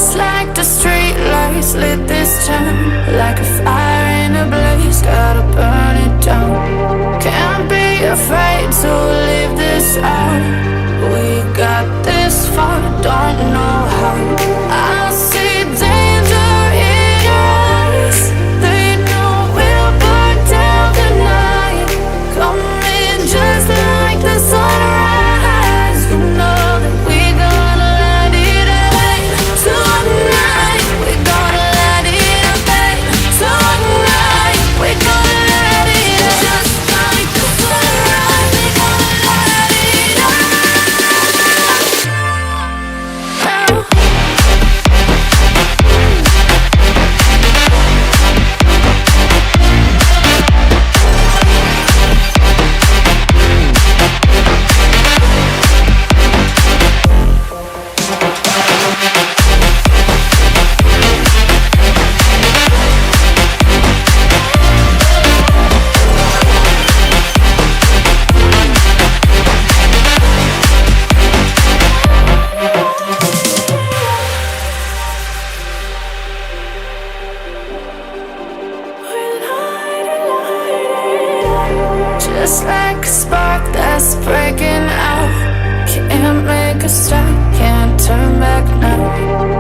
Just like the street lights lit this town, like a fire in a blaze, gotta burn it down. Can't be afraid to leave this out. We got this far, don't know how. I see danger in your eyes. They know we'll burn down the night. Coming just like the sunrise. You know that we gonna let it rain tonight. We gonna let it rain tonight. We gonna let it just like the sunrise. We gonna let it now. Just like a spark that's breaking out. Can't make a stop, can't turn back now.